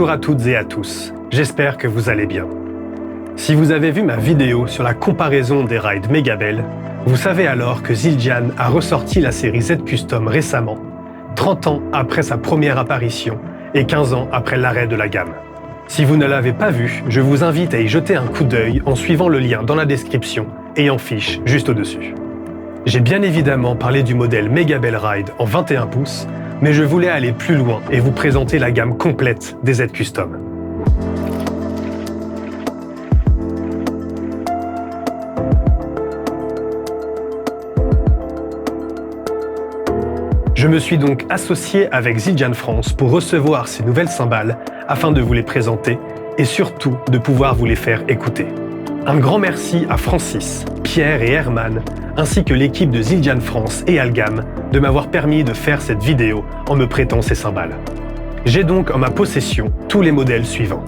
Bonjour à toutes et à tous, j'espère que vous allez bien. Si vous avez vu ma vidéo sur la comparaison des rides Megabel, vous savez alors que Zildjian a ressorti la série Z Custom récemment, 30 ans après sa première apparition et 15 ans après l'arrêt de la gamme. Si vous ne l'avez pas vu, je vous invite à y jeter un coup d'œil en suivant le lien dans la description et en fiche juste au-dessus. J'ai bien évidemment parlé du modèle Megabel Ride en 21 pouces, mais je voulais aller plus loin et vous présenter la gamme complète des Z Custom. Je me suis donc associé avec Zildjian France pour recevoir ces nouvelles cymbales afin de vous les présenter et surtout de pouvoir vous les faire écouter. Un grand merci à Francis, Pierre et Herman, ainsi que l'équipe de Zildjian France et Algam de m'avoir permis de faire cette vidéo en me prêtant ces cymbales. J'ai donc en ma possession tous les modèles suivants.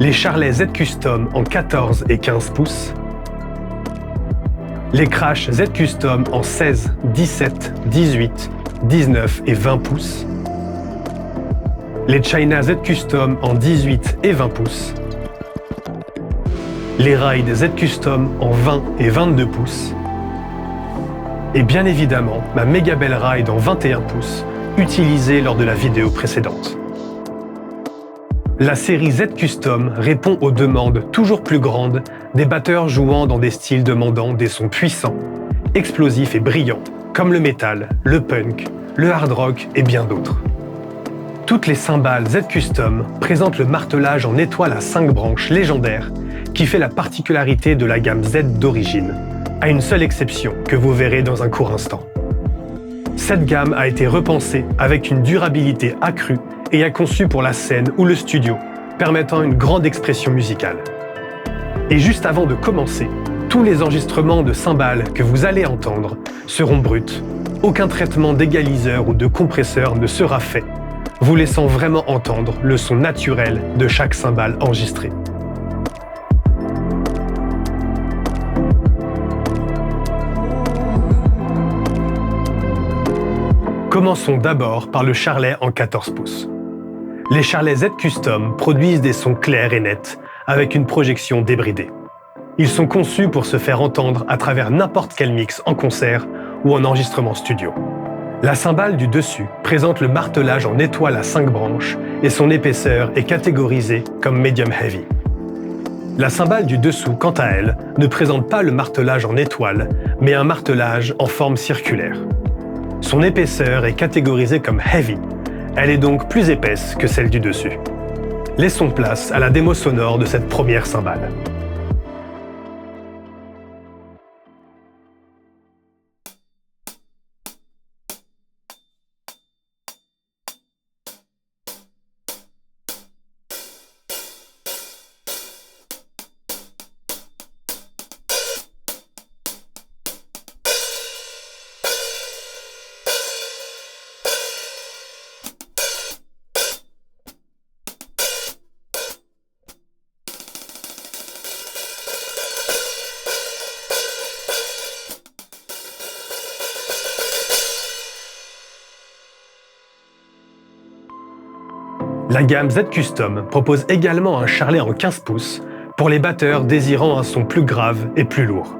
Les Charlet Z Custom en 14 et 15 pouces, les Crash Z Custom en 16, 17, 18, 19 et 20 pouces, les China Z Custom en 18 et 20 pouces, les Ride Z Custom en 20 et 22 pouces, et bien évidemment ma Megabel Ride en 21 pouces, utilisée lors de la vidéo précédente. La série Z Custom répond aux demandes toujours plus grandes des batteurs jouant dans des styles demandant des sons puissants, explosifs et brillants, comme le metal, le punk, le hard rock et bien d'autres. Toutes les cymbales Z Custom présentent le martelage en étoile à 5 branches légendaire qui fait la particularité de la gamme Z d'origine, à une seule exception que vous verrez dans un court instant. Cette gamme a été repensée avec une durabilité accrue et a conçu pour la scène ou le studio, permettant une grande expression musicale. Et juste avant de commencer, tous les enregistrements de cymbales que vous allez entendre seront bruts, aucun traitement d'égaliseur ou de compresseur ne sera fait, vous laissant vraiment entendre le son naturel de chaque cymbale enregistrée. Commençons d'abord par le Charlet en 14 pouces. Les Charlet Z Custom produisent des sons clairs et nets, avec une projection débridée. Ils sont conçus pour se faire entendre à travers n'importe quel mix en concert ou en enregistrement studio. La cymbale du dessus présente le martelage en étoile à 5 branches et son épaisseur est catégorisée comme medium heavy. La cymbale du dessous, quant à elle, ne présente pas le martelage en étoile, mais un martelage en forme circulaire. Son épaisseur est catégorisée comme heavy. Elle est donc plus épaisse que celle du dessus. Laissons place à la démo sonore de cette première cymbale. La gamme Z Custom propose également un Charlet en 15 pouces pour les batteurs désirant un son plus grave et plus lourd.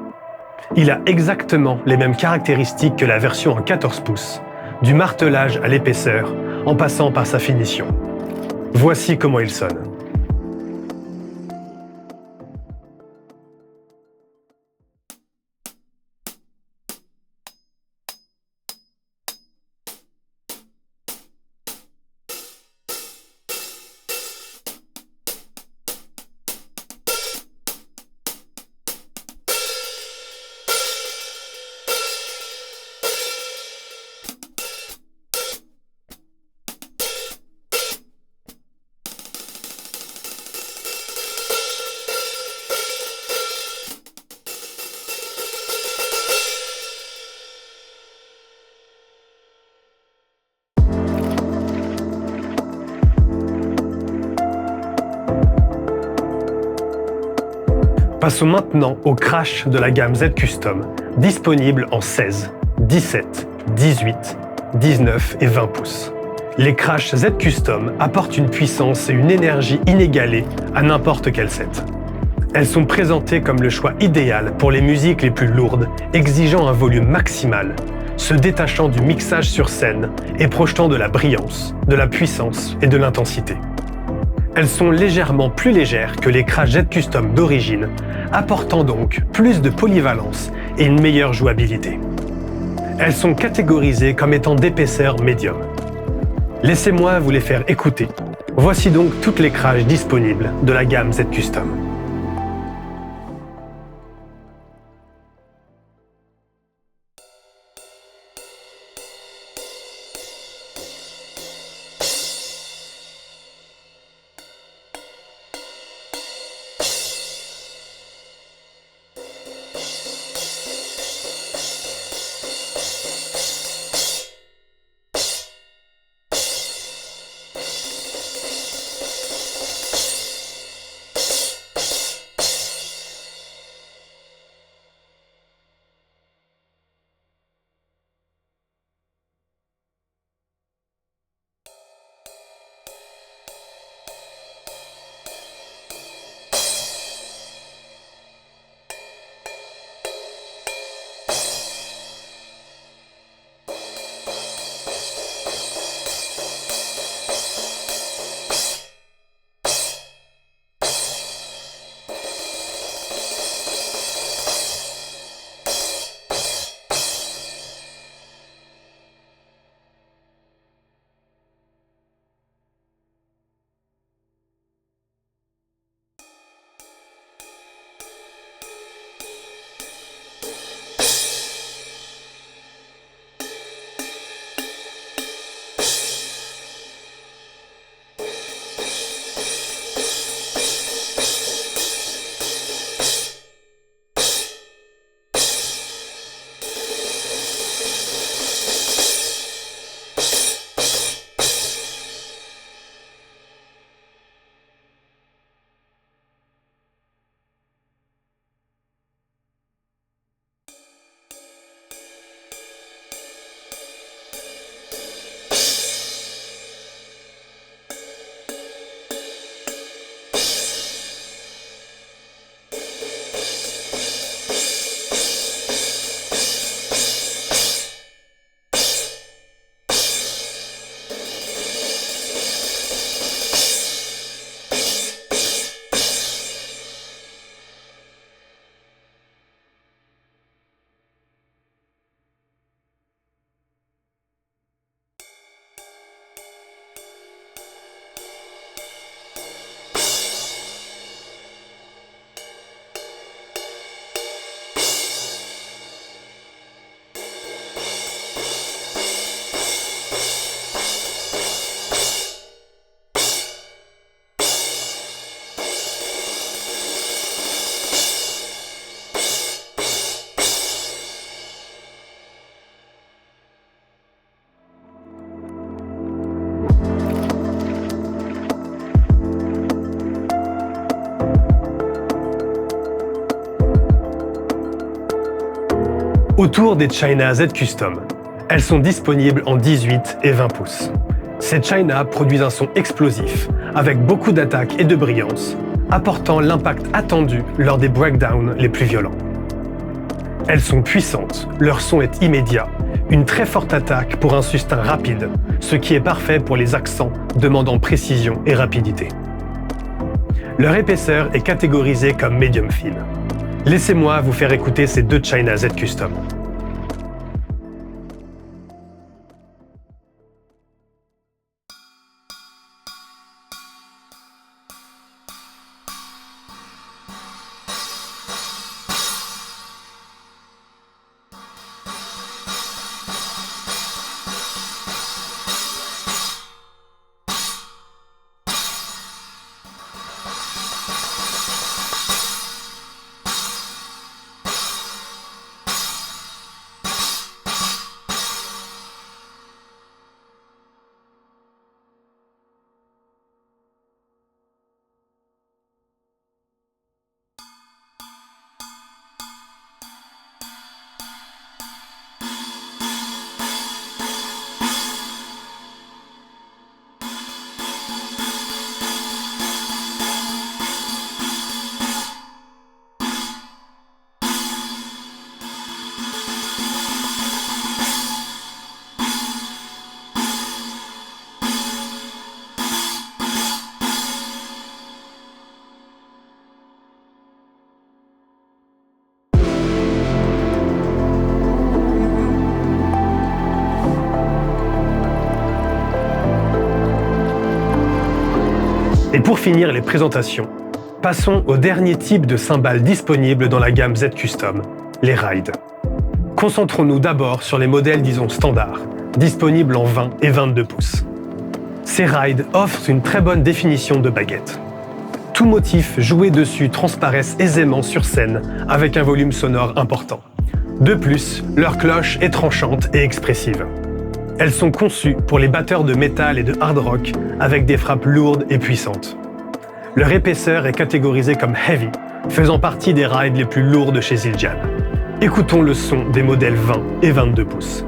Il a exactement les mêmes caractéristiques que la version en 14 pouces, du martelage à l'épaisseur en passant par sa finition. Voici comment il sonne. Passons maintenant au Crash de la gamme Z Custom, disponible en 16, 17, 18, 19 et 20 pouces. Les Crash Z Custom apportent une puissance et une énergie inégalées à n'importe quel set. Elles sont présentées comme le choix idéal pour les musiques les plus lourdes, exigeant un volume maximal, se détachant du mixage sur scène et projetant de la brillance, de la puissance et de l'intensité. Elles sont légèrement plus légères que les Crash Z Custom d'origine, apportant donc plus de polyvalence et une meilleure jouabilité. Elles sont catégorisées comme étant d'épaisseur médium. Laissez-moi vous les faire écouter. Voici donc toutes les Crash disponibles de la gamme Z Custom. Autour des China Z Custom, elles sont disponibles en 18 et 20 pouces. Ces China produisent un son explosif, avec beaucoup d'attaque et de brillance, apportant l'impact attendu lors des breakdowns les plus violents. Elles sont puissantes, leur son est immédiat, une très forte attaque pour un sustain rapide, ce qui est parfait pour les accents demandant précision et rapidité. Leur épaisseur est catégorisée comme médium fine. Laissez-moi vous faire écouter ces deux China Z Custom. Et pour finir les présentations, passons au dernier type de cymbales disponible dans la gamme Z Custom, les rides. Concentrons-nous d'abord sur les modèles disons standards, disponibles en 20 et 22 pouces. Ces rides offrent une très bonne définition de baguette. Tout motif joué dessus transparaissent aisément sur scène avec un volume sonore important. De plus, leur cloche est tranchante et expressive. Elles sont conçues pour les batteurs de métal et de hard rock avec des frappes lourdes et puissantes. Leur épaisseur est catégorisée comme heavy, faisant partie des rides les plus lourdes chez Zildjian. Écoutons le son des modèles 20 et 22 pouces.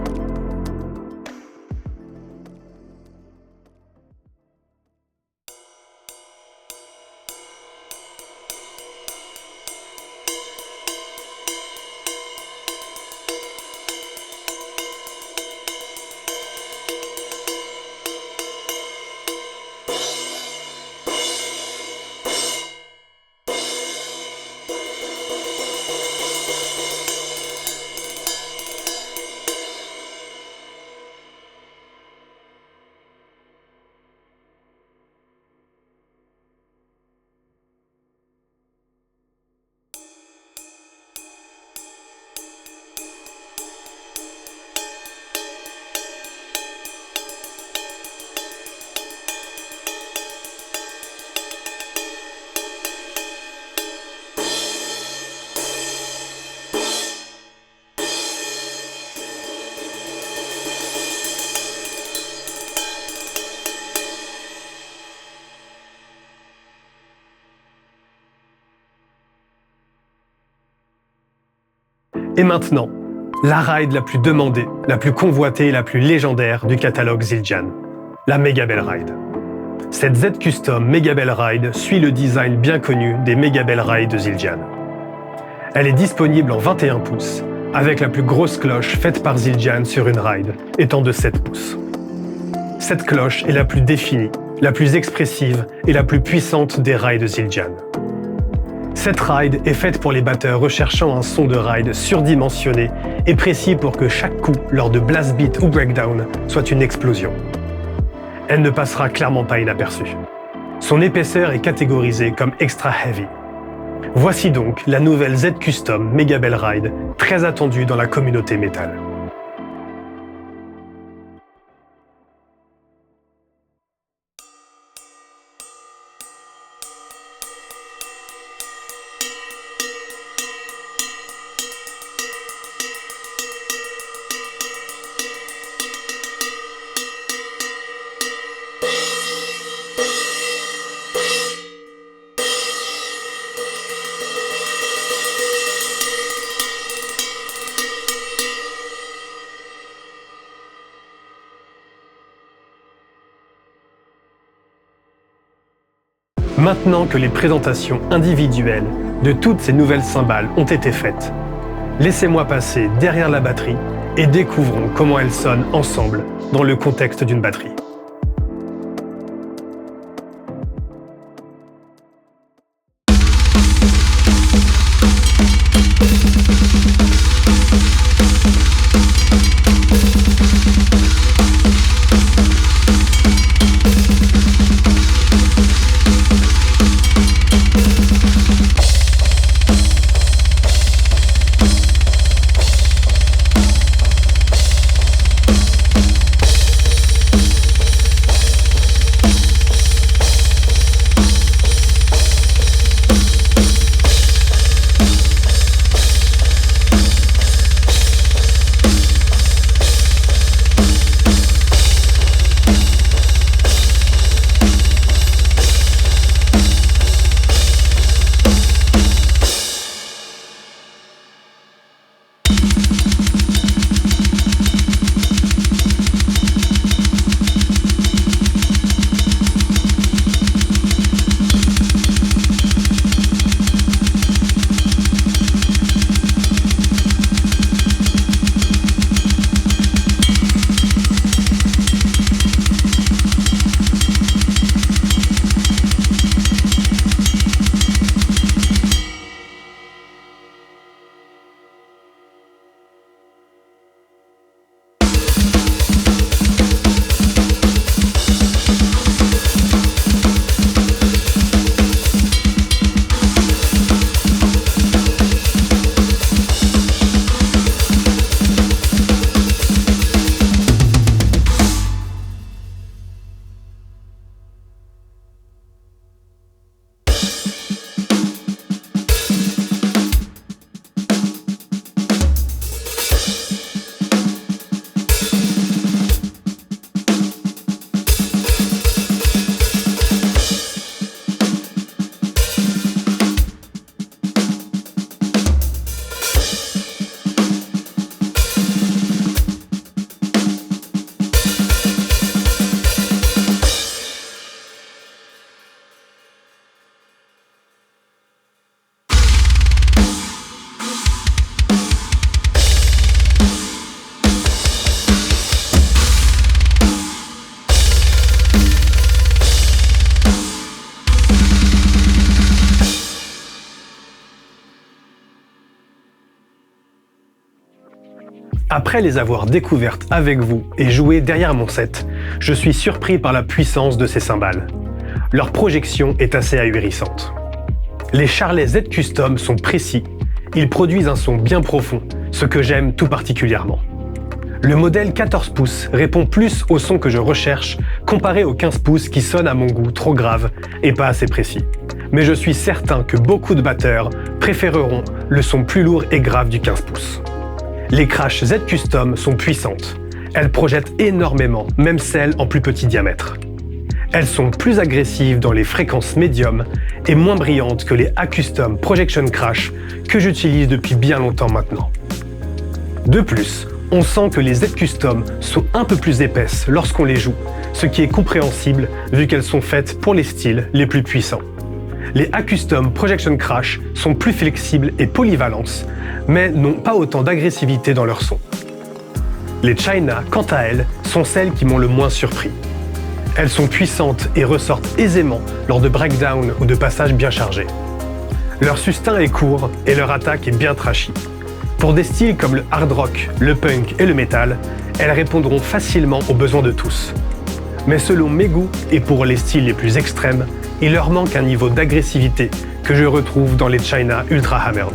Et maintenant, la ride la plus demandée, la plus convoitée et la plus légendaire du catalogue Zildjian, la Megabell Ride. Cette Z Custom Megabell Ride suit le design bien connu des Megabell Ride de Zildjian. Elle est disponible en 21 pouces, avec la plus grosse cloche faite par Zildjian sur une ride, étant de 7 pouces. Cette cloche est la plus définie, la plus expressive et la plus puissante des rides de Zildjian. Cette ride est faite pour les batteurs recherchant un son de ride surdimensionné et précis pour que chaque coup lors de blast beat ou breakdown soit une explosion. Elle ne passera clairement pas inaperçue. Son épaisseur est catégorisée comme extra heavy. Voici donc la nouvelle Z Custom Megabell Ride, très attendue dans la communauté métal. Maintenant que les présentations individuelles de toutes ces nouvelles cymbales ont été faites, laissez-moi passer derrière la batterie et découvrons comment elles sonnent ensemble dans le contexte d'une batterie. Après les avoir découvertes avec vous et jouées derrière mon set, je suis surpris par la puissance de ces cymbales. Leur projection est assez ahurissante. Les Charlet Z Custom sont précis, ils produisent un son bien profond, ce que j'aime tout particulièrement. Le modèle 14 pouces répond plus au son que je recherche comparé au 15 pouces qui sonne à mon goût trop grave et pas assez précis. Mais je suis certain que beaucoup de batteurs préféreront le son plus lourd et grave du 15 pouces. Les Crash Z Custom sont puissantes. Elles projettent énormément, même celles en plus petit diamètre. Elles sont plus agressives dans les fréquences médium et moins brillantes que les A-Custom Projection Crash que j'utilise depuis bien longtemps maintenant. De plus, on sent que les Z Custom sont un peu plus épaisses lorsqu'on les joue, ce qui est compréhensible vu qu'elles sont faites pour les styles les plus puissants. Les A-Custom Projection Crash sont plus flexibles et polyvalentes, mais n'ont pas autant d'agressivité dans leur son. Les China, quant à elles, sont celles qui m'ont le moins surpris. Elles sont puissantes et ressortent aisément lors de breakdowns ou de passages bien chargés. Leur sustain est court et leur attaque est bien trashy. Pour des styles comme le hard rock, le punk et le metal, elles répondront facilement aux besoins de tous. Mais selon mes goûts et pour les styles les plus extrêmes, il leur manque un niveau d'agressivité que je retrouve dans les China Ultra Hammered.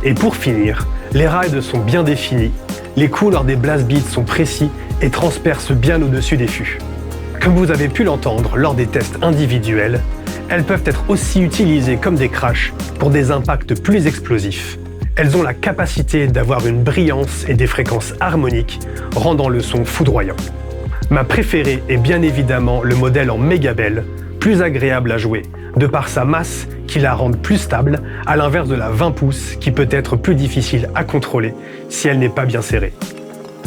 Et pour finir, les rides sont bien définis, les coups lors des blast beats sont précis et transpercent bien au-dessus des fûts. Comme vous avez pu l'entendre lors des tests individuels, elles peuvent être aussi utilisées comme des crashs pour des impacts plus explosifs. Elles ont la capacité d'avoir une brillance et des fréquences harmoniques, rendant le son foudroyant. Ma préférée est bien évidemment le modèle en Megabel, plus agréable à jouer, de par sa masse qui la rend plus stable, à l'inverse de la 20 pouces qui peut être plus difficile à contrôler si elle n'est pas bien serrée.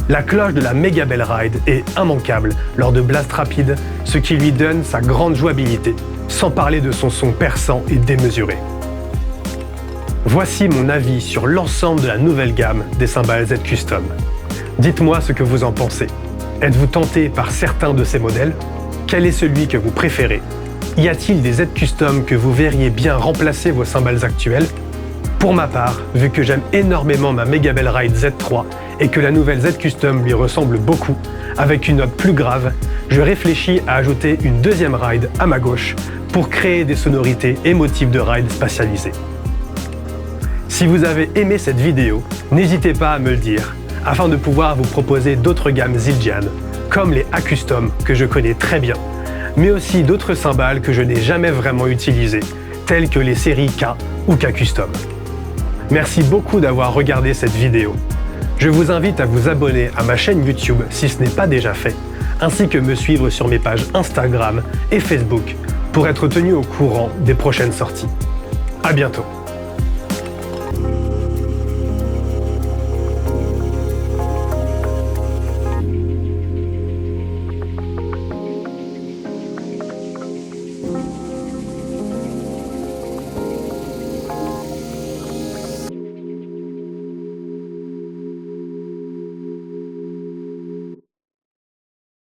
La cloche de la Megabel Ride est immanquable lors de blasts rapides, ce qui lui donne sa grande jouabilité, sans parler de son son perçant et démesuré. Voici mon avis sur l'ensemble de la nouvelle gamme des cymbales Z Custom. Dites-moi ce que vous en pensez. Êtes-vous tenté par certains de ces modèles? Quel est celui que vous préférez? Y a-t-il des Z Custom que vous verriez bien remplacer vos cymbales actuelles? Pour ma part, vu que j'aime énormément ma Megabel Ride Z3 et que la nouvelle Z Custom lui ressemble beaucoup, avec une note plus grave, je réfléchis à ajouter une deuxième ride à ma gauche pour créer des sonorités et motifs de ride spatialisés. Si vous avez aimé cette vidéo, n'hésitez pas à me le dire, afin de pouvoir vous proposer d'autres gammes Zildjian, comme les A-Custom que je connais très bien, mais aussi d'autres cymbales que je n'ai jamais vraiment utilisées, telles que les séries K ou K Custom. Merci beaucoup d'avoir regardé cette vidéo. Je vous invite à vous abonner à ma chaîne YouTube si ce n'est pas déjà fait, ainsi que me suivre sur mes pages Instagram et Facebook pour être tenu au courant des prochaines sorties. À bientôt.